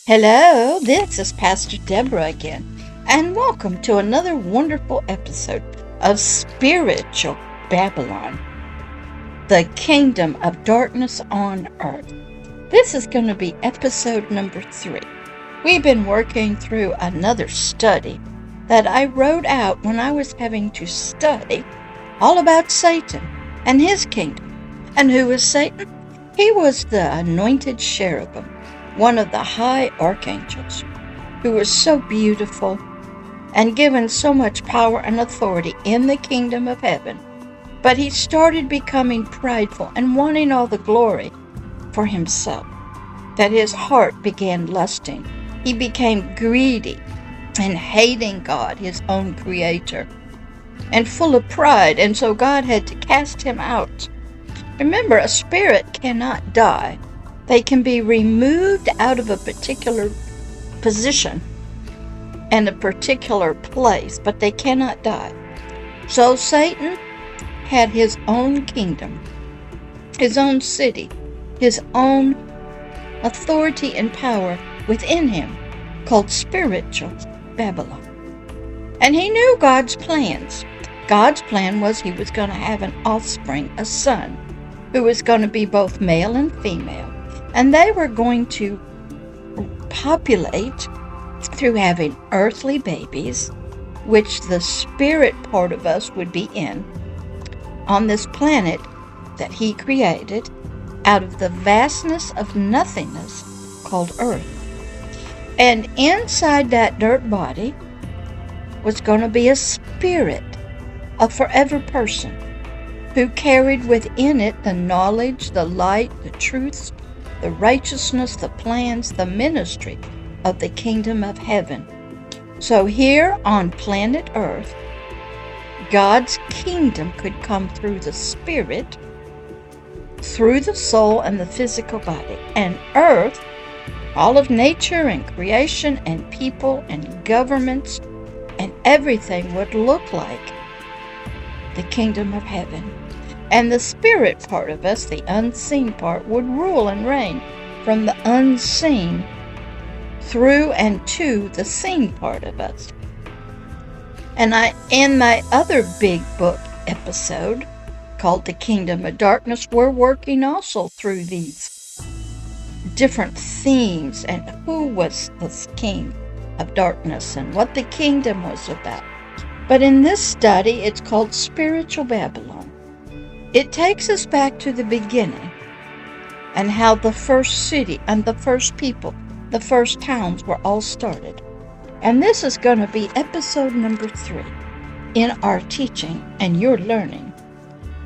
Hello, this is Pastor Deborah again, and welcome to another wonderful episode of Spiritual Babylon, the Kingdom of Darkness on Earth. This is going to be episode number 3. We've been working through another study that I wrote out when I was having to study all about Satan and his kingdom. And who is Satan? He was the anointed cherubim, one of the high archangels, who was so beautiful and given so much power and authority in the kingdom of heaven. But he started becoming prideful and wanting all the glory for himself, that his heart began lusting. He became greedy and hating God, his own creator, and full of pride, and so God had to cast him out. Remember, a spirit cannot die. They can be removed out of a particular position and a particular place, but they cannot die. So Satan had his own kingdom, his own city, his own authority and power within him, called spiritual Babylon. And he knew God's plans. God's plan was he was going to have an offspring, a son, who was going to be both male and female. And they were going to populate through having earthly babies, which the spirit part of us would be in, on this planet that he created out of the vastness of nothingness called Earth. And inside that dirt body was going to be a spirit, a forever person, who carried within it the knowledge, the light, the truths, the righteousness, the plans, the ministry of the kingdom of heaven. So here on planet Earth, God's kingdom could come through the spirit, through the soul and the physical body. And Earth, all of nature and creation and people and governments and everything would look like the kingdom of heaven. And the spirit part of us, the unseen part, would rule and reign from the unseen through and to the seen part of us. And in my other big book episode called The Kingdom of Darkness, we're working also through these different themes and who was the king of darkness and what the kingdom was about. But in this study, it's called Spiritual Babylon. It takes us back to the beginning and how the first city and the first people, the first towns were all started. And this is going to be episode number 3 in our teaching and your learning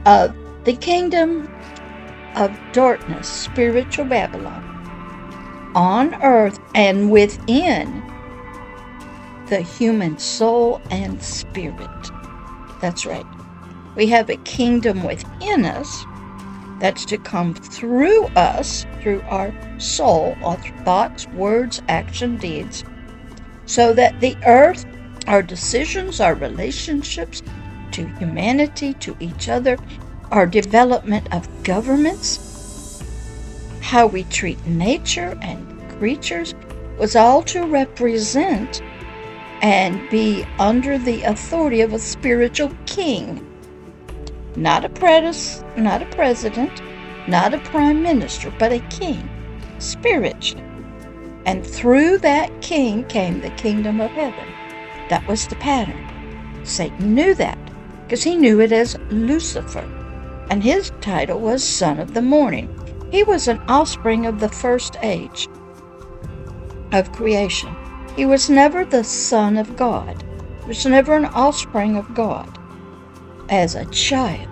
of the kingdom of darkness, spiritual Babylon, on earth and within the human soul and spirit. That's right. We have a kingdom within us that's to come through us, through our soul, our thoughts, words, action, deeds, so that the earth, our decisions, our relationships to humanity, to each other, our development of governments, how we treat nature and creatures, was all to represent and be under the authority of a spiritual king. Not a president, not a prime minister, but a king, spiritually. And through that king came the kingdom of heaven. That was the pattern. Satan knew that, because he knew it as Lucifer, and his title was Son of the Morning. He was an offspring of the first age of creation. He was never the Son of God. He was never an offspring of God. As a child,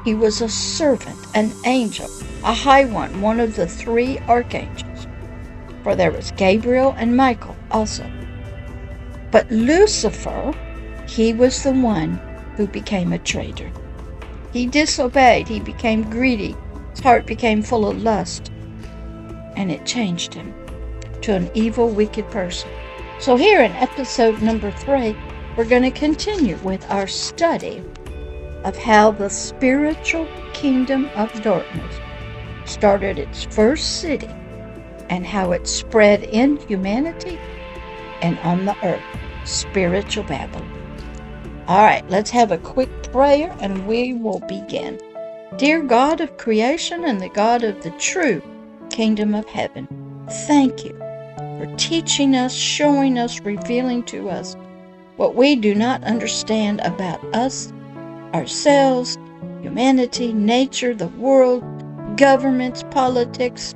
he was a servant, an angel, a high one of the 3 archangels. For there was Gabriel and Michael also. But Lucifer, he was the one who became a traitor. He disobeyed, he became greedy, his heart became full of lust, and it changed him to an evil, wicked person. So here in episode number 3, we're going to continue with our study of how the spiritual kingdom of darkness started its first city and how it spread in humanity and on the earth. Spiritual Babylon. All right, let's have a quick prayer and we will begin. Dear God of creation and the God of the true kingdom of heaven, thank you for teaching us, showing us, revealing to us what we do not understand about us, ourselves, humanity, nature, the world, governments, politics,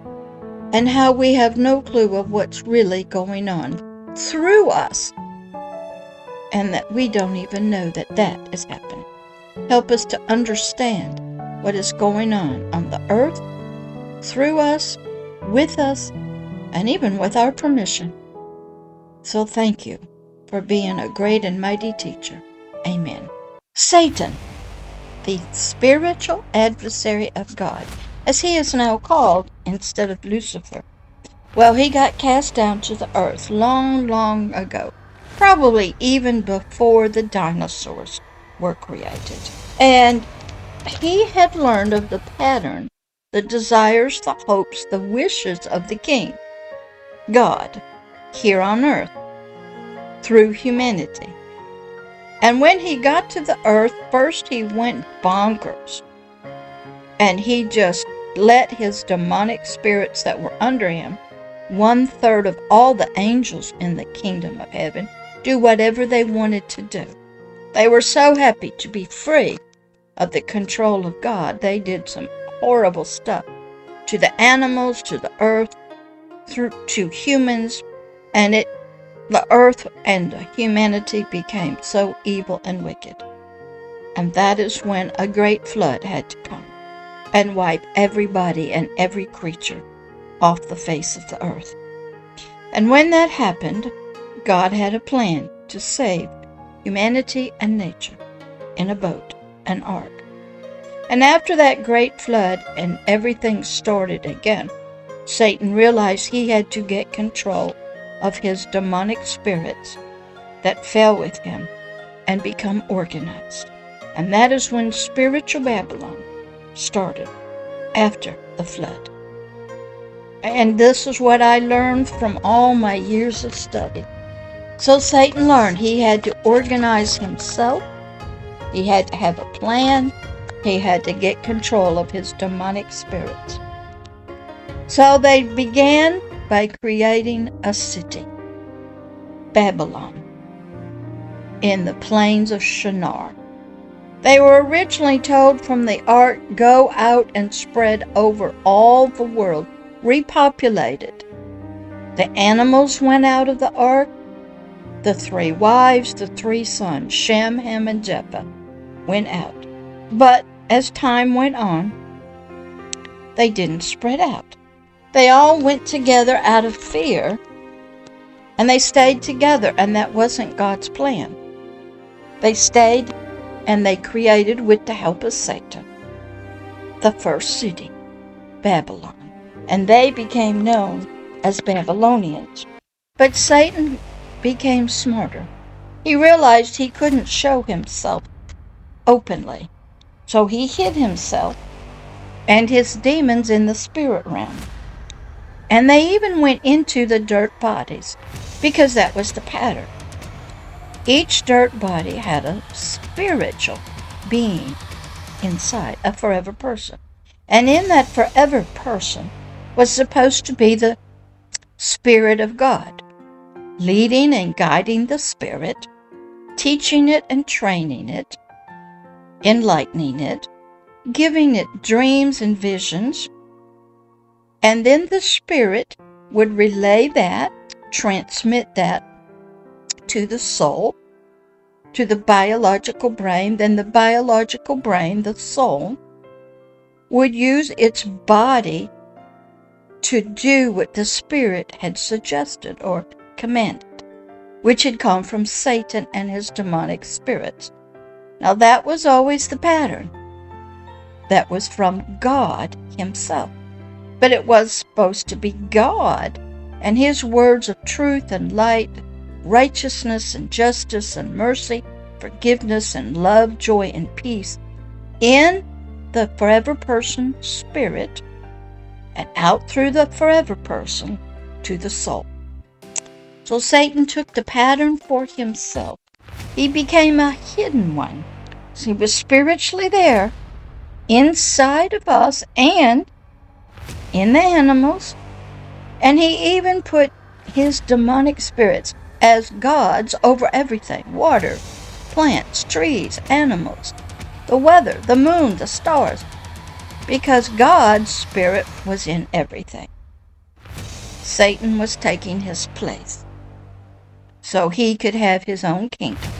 and how we have no clue of what's really going on through us, and that we don't even know that that is happening. Help us to understand what is going on the earth, through us, with us, and even with our permission. So thank you for being a great and mighty teacher. Amen. Satan, the spiritual adversary of God, as he is now called instead of Lucifer. Well, he got cast down to the earth long, long ago, probably even before the dinosaurs were created. And he had learned of the pattern, the desires, the hopes, the wishes of the king, God, here on earth, through humanity. And when he got to the earth, first he went bonkers. And he just let his demonic spirits that were under him, 1/3 of all the angels in the kingdom of heaven, do whatever they wanted to do. They were so happy to be free of the control of God. They did some horrible stuff to the animals, to the earth, to humans, and the earth and humanity became so evil and wicked. And that is when a great flood had to come and wipe everybody and every creature off the face of the earth. And when that happened, God had a plan to save humanity and nature in a boat, an ark. And after that great flood and everything started again, Satan realized he had to get control of his demonic spirits that fell with him and become organized. And that is when spiritual Babylon started after the flood. And this is what I learned from all my years of study. So Satan learned he had to organize himself. He had to have a plan. He had to get control of his demonic spirits. So they began by creating a city, Babylon, in the plains of Shinar. They were originally told from the ark, go out and spread over all the world, repopulate it. The animals went out of the ark. The 3 wives, the 3 sons, Shem, Ham, and Japheth, went out. But as time went on, they didn't spread out. They all went together out of fear, and they stayed together, and that wasn't God's plan. They stayed, and they created, with the help of Satan, the first city, Babylon. And they became known as Babylonians. But Satan became smarter. He realized he couldn't show himself openly. So he hid himself and his demons in the spirit realm. And they even went into the dirt bodies, because that was the pattern. Each dirt body had a spiritual being inside, a forever person. And in that forever person was supposed to be the Spirit of God, leading and guiding the spirit, teaching it and training it, enlightening it, giving it dreams and visions. And then the spirit would relay that, transmit that to the soul, to the biological brain. Then the biological brain, the soul, would use its body to do what the spirit had suggested or commanded, which had come from Satan and his demonic spirits. Now that was always the pattern. That was from God himself. But it was supposed to be God and his words of truth and light, righteousness and justice and mercy, forgiveness and love, joy and peace in the forever person spirit, and out through the forever person to the soul. So Satan took the pattern for himself. He became a hidden one. So he was spiritually there, inside of us and in the animals, and he even put his demonic spirits as gods over everything: water, plants, trees, animals, the weather, the moon, the stars, because God's spirit was in everything. Satan was taking his place so he could have his own kingdom,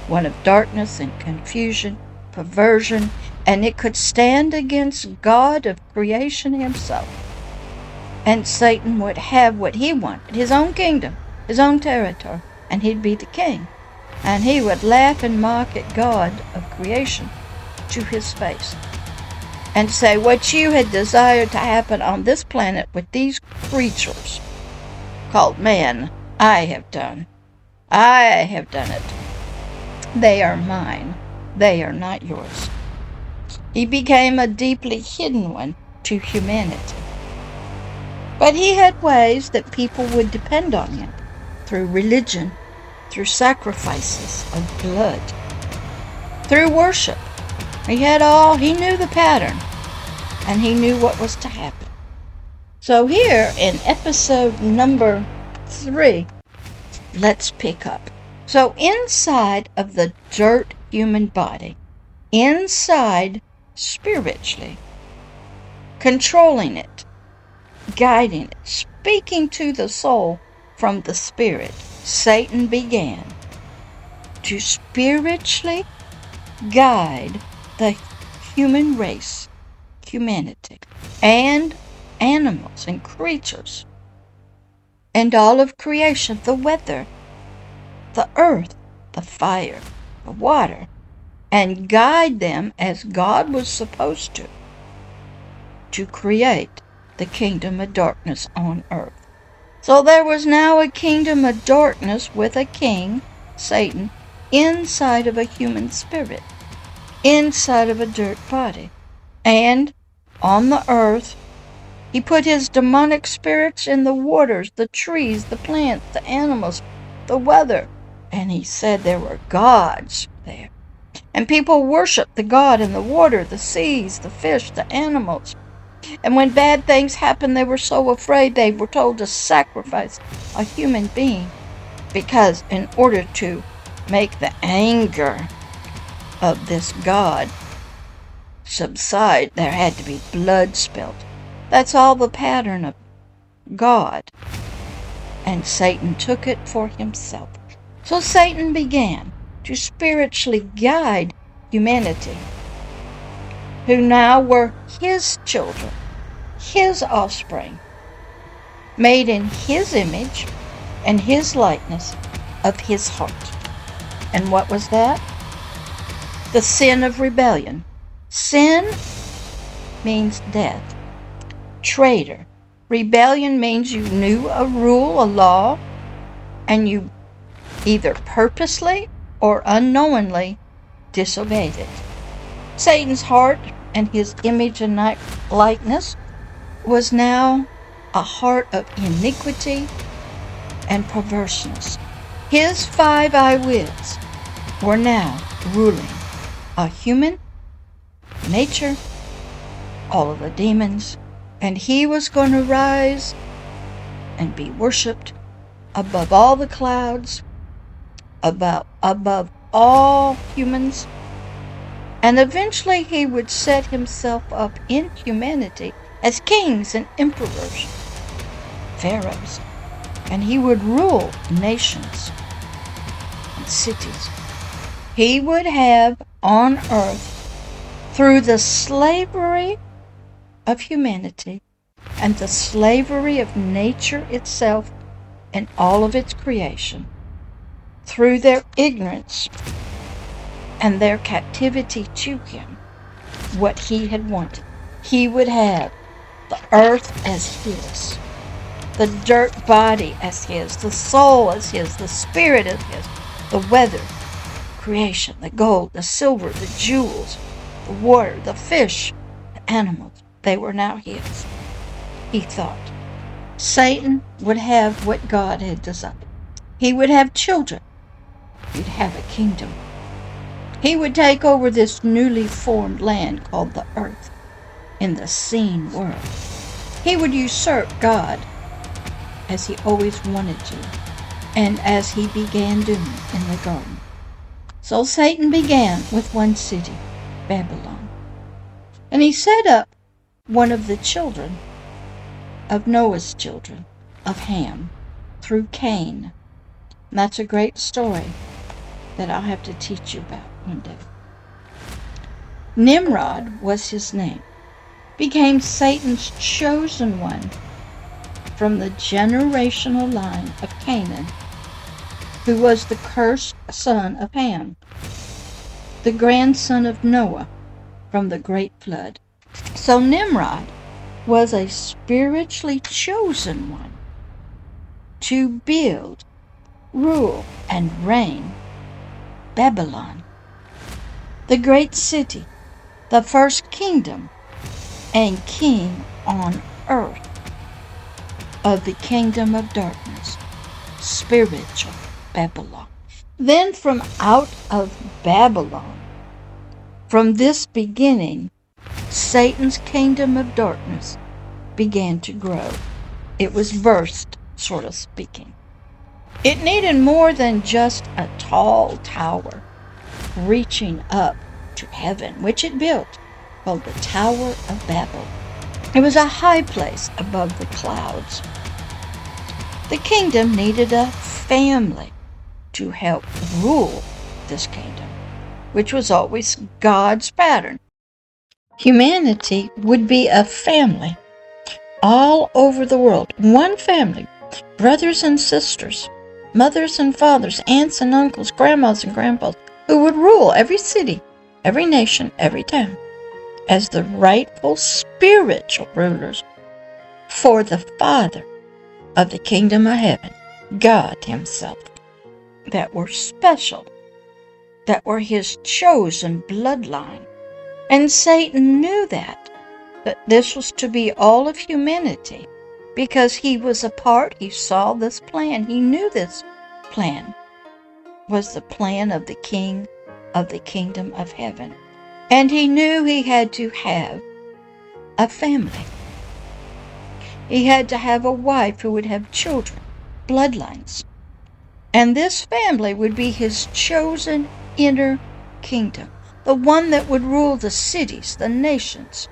one of darkness and confusion, perversion, and it could stand against God of creation himself. And Satan would have what he wanted, his own kingdom, his own territory, and he'd be the king. And he would laugh and mock at God of creation to his face and say, what you had desired to happen on this planet with these creatures called man, I have done. I have done it. They are mine. They are not yours. He became a deeply hidden one to humanity. But he had ways that people would depend on him, through religion, through sacrifices of blood, through worship. He knew the pattern, and he knew what was to happen. So here in episode number 3, let's pick up. So inside of the dirt human body, inside spiritually, controlling it, guiding it, speaking to the soul from the spirit, Satan began to spiritually guide the human race, humanity, and animals and creatures, and all of creation, the weather, the earth, the fire, the water, and guide them as God was supposed to create the kingdom of darkness on earth. So there was now a kingdom of darkness with a king, Satan, inside of a human spirit, inside of a dirt body. And on the earth, he put his demonic spirits in the waters, the trees, the plants, the animals, the weather. And he said there were gods there. And people worshiped the God in the water, the seas, the fish, the animals. And when bad things happened, they were so afraid they were told to sacrifice a human being, because in order to make the anger of this God subside, there had to be blood spilled. That's all the pattern of God. And Satan took it for himself. So Satan began to spiritually guide humanity, who now were his children, his offspring, made in his image and his likeness of his heart. And what was that? The sin of rebellion. Sin means death. Traitor. Rebellion means you knew a rule, a law, and you either purposely or unknowingly disobeyed it. Satan's heart and his image and likeness was now a heart of iniquity and perverseness. His 5 I-wills were now ruling a human, nature, all of the demons, and he was going to rise and be worshipped above all the clouds, above all humans, and eventually he would set himself up in humanity as kings and emperors, pharaohs, and he would rule nations and cities. He would have on earth, through the slavery of humanity and the slavery of nature itself and all of its creation, through their ignorance and their captivity to him, what he had wanted. He would have the earth as his, the dirt body as his, the soul as his, the spirit as his, the weather, creation, the gold, the silver, the jewels, the water, the fish, the animals. They were now his, he thought. Satan would have what God had designed. He would have children. He'd have a kingdom. He would take over this newly formed land called the earth in the seen world. He would usurp God as he always wanted to, and as he began doing in the garden. So Satan began with one city, Babylon. And he set up one of the children of Noah's children, of Ham, through Cain. And that's a great story that I'll have to teach you about one day. Nimrod was his name, became Satan's chosen one from the generational line of Canaan, who was the cursed son of Ham, the grandson of Noah from the great flood. So Nimrod was a spiritually chosen one to build, rule, and reign Babylon, the great city, the first kingdom and king on earth of the kingdom of darkness, spiritual Babylon. Then from out of Babylon, from this beginning, Satan's kingdom of darkness began to grow. It was birthed, sort of speaking. It needed more than just a tall tower reaching up to heaven, which it built, called the Tower of Babel. It was a high place above the clouds. The kingdom needed a family to help rule this kingdom, which was always God's pattern. Humanity would be a family all over the world, one family, brothers and sisters, mothers and fathers, aunts and uncles, grandmas and grandpas, who would rule every city, every nation, every town, as the rightful spiritual rulers for the Father of the kingdom of heaven, God himself, that were special, that were his chosen bloodline. And Satan knew that this was to be all of humanity, because he was a part, he saw this plan, he knew this plan was the plan of the King of the kingdom of heaven. And he knew he had to have a family. He had to have a wife who would have children, bloodlines. And this family would be his chosen inner kingdom, the one that would rule the cities, the nations,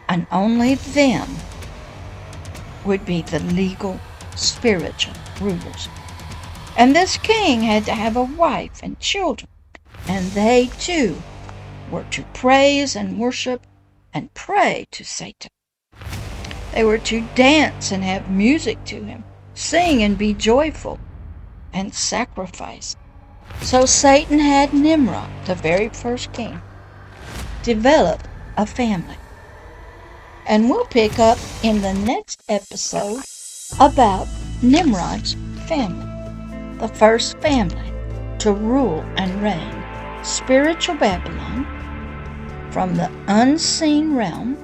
and only them would be the legal, spiritual rulers. And this king had to have a wife and children, and they too were to praise and worship and pray to Satan. They were to dance and have music to him, sing and be joyful, and sacrifice. So Satan had Nimrod, the very first king, develop a family. And we'll pick up in the next episode about Nimrod's family, the first family to rule and reign spiritual Babylon from the unseen realm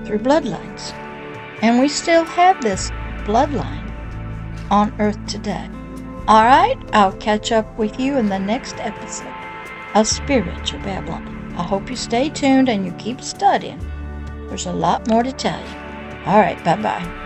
through bloodlines. And we still have this bloodline on earth today. All right, I'll catch up with you in the next episode of Spiritual Babylon. I hope you stay tuned and you keep studying. There's a lot more to tell you. All right, bye-bye.